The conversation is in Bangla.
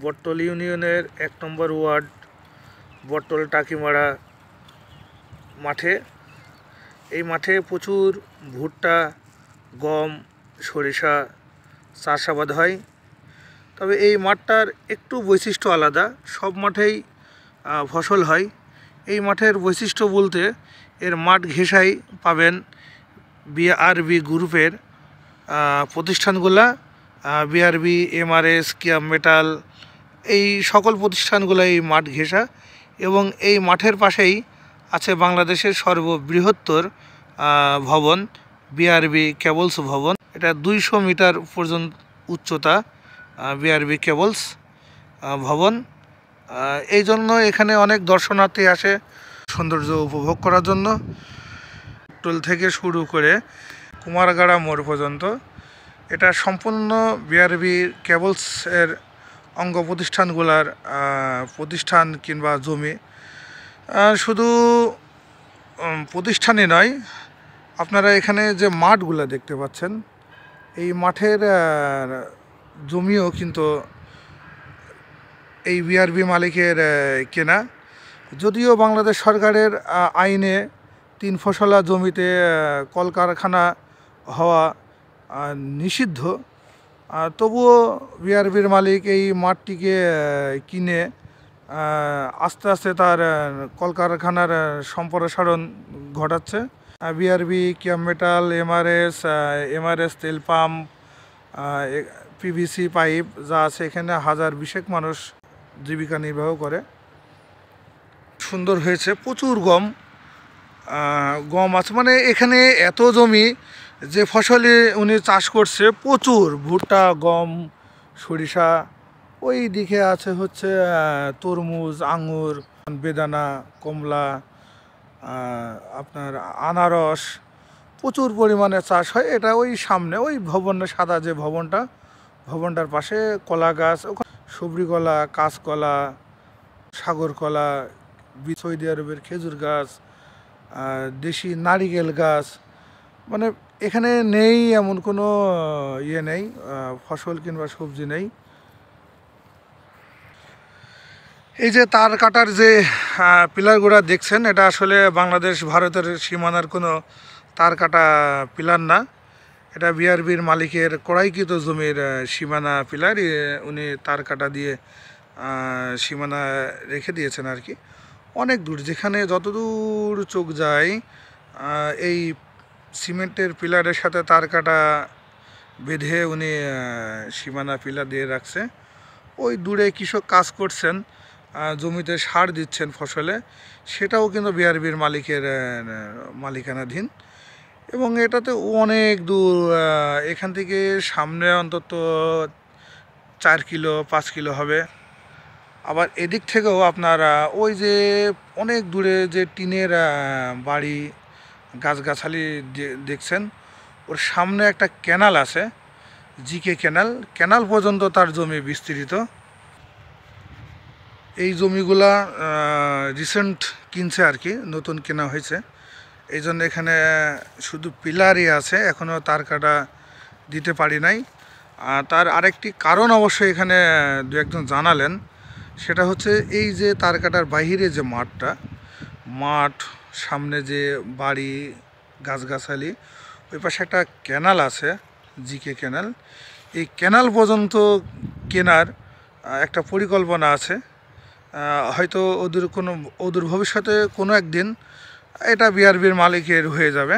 বটতল ইউনিয়নের ১ নম্বর ওয়ার্ড বটতল টাকিমারা মাঠে। এই মাঠে প্রচুর ভুট্টা, গম, সরিষা চাষাবাদ হয়। তবে এই মাঠটার একটু বৈশিষ্ট্য আলাদা। সব মাঠেই ফসল হয়। এই মাঠের বৈশিষ্ট্য বলতে এর মাঠ ঘেঁষাই পাবেন বিআরবি গ্রুপের প্রতিষ্ঠানগুলা, বিআরবি, এমআরএস, কিয়া মেটাল, এই সকল প্রতিষ্ঠানগুলো এই মাঠ ঘেঁষা। এবং এই মাঠের পাশেই আছে বাংলাদেশের সর্ববৃহত্তর ভবন বিআরবি কেবলস ভবন। এটা 200 মিটার পর্যন্ত উচ্চতা বিআরবি কেবলস ভবন। এই জন্য এখানে অনেক দর্শনার্থী আসে সৌন্দর্য উপভোগ করার জন্য। টোল থেকে শুরু করে কুমারগাড়া মোড় পর্যন্ত এটা সম্পূর্ণ বিআরবি কেবলসের অঙ্গ প্রতিষ্ঠানগুলার প্রতিষ্ঠান কিংবা জমি। শুধু প্রতিষ্ঠানই নয়, আপনারা এখানে যে মাঠগুলো দেখতে পাচ্ছেন, এই মাঠের জমিও কিন্তু এই বিআরবি মালিকের কেনা। যদিও বাংলাদেশ সরকারের আইনে 3 ফসলা জমিতে কলকারখানা হওয়া নিষিদ্ধ, তবুও বিআরবির মালিক এই মাঠটিকে কিনে আস্তে আস্তে তার কলকারখানার সম্প্রসারণ ঘটাচ্ছে। বিআরবি, কিয়া মেটাল, এমআরএস তেল পাম্প, পিভিসি পাইপ যা আছে, এখানে 1020 মানুষ জীবিকা নির্বাহ করে। সুন্দর হয়েছে, প্রচুর গম আছে। মানে এখানে এত জমি, যে ফসলে উনি চাষ করছে প্রচুর ভুট্টা, গম, সরিষা। ওই দিকে আছে হচ্ছে তরমুজ, আঙুর, বেদানা, কমলা, আপনার আনারস, প্রচুর পরিমাণে চাষ হয়। এটা ওই সামনে ওই ভবনের সাদা যে ভবনটার পাশে কলা গাছ, সবরি কলা, কাঁচকলা, সাগর কলা, সৌদি আরবের খেজুর গাছ, দেশি নারিকেল গাছ। মানে এখানে নেই এমন কোনো নেই, ফসল কিংবা সবজি নেই। এই যে তার কাটার যে পিলারগুলো দেখছেন, এটা আসলে বাংলাদেশ ভারতের সীমানার কোনো তার কাটা পিলার না। এটা বিআরবির মালিকের ক্রয়কৃত জমির সীমানা পিলার। উনি তার কাটা দিয়ে সীমানা রেখে দিয়েছেন আর কি। অনেক দূর, যেখানে যতদূর চোখ যায়, এই সিমেন্টের পিলারের সাথে তার কাটা বেঁধে উনি সীমানা পিলার দিয়ে রাখছে। ওই দূরে কৃষক কাজ করছেন, জমিতে সার দিচ্ছেন ফসলে, সেটাও কিন্তু বিআরবির মালিকের মালিকানাধীন। এবং এটাতে অনেক দূর, এখান থেকে সামনে অন্তত 4 কিলো 5 কিলো হবে। আবার এদিক থেকেও আপনারা ওই যে অনেক দূরে যে টিনের বাড়ি, গাছগাছালি দেখছেন, ওর সামনে একটা ক্যানাল আছে, জিকে ক্যানাল পর্যন্ত তার জমি বিস্তৃত। এই জমিগুলা রিসেন্ট কিনছে আর কি, নতুন কেনা হয়েছে। এই জন্য এখানে শুধু পিলারই আছে, এখনও তার কাটা দিতে পারি নাই। তার আরেকটি কারণ অবশ্যই এখানে দু একজন জানালেন, সেটা হচ্ছে এই যে তার কাটার বাহিরে যে মাঠ, সামনে যে বাড়ি, গাছগাছালি, ওই পাশে একটা ক্যানাল আছে, জিকে ক্যানাল। এই ক্যানাল পর্যন্ত কেনার একটা পরিকল্পনা আছে। হয়তো অদূর ভবিষ্যতে কোনো একদিন এটা বিআরবির মালিকের হয়ে যাবে।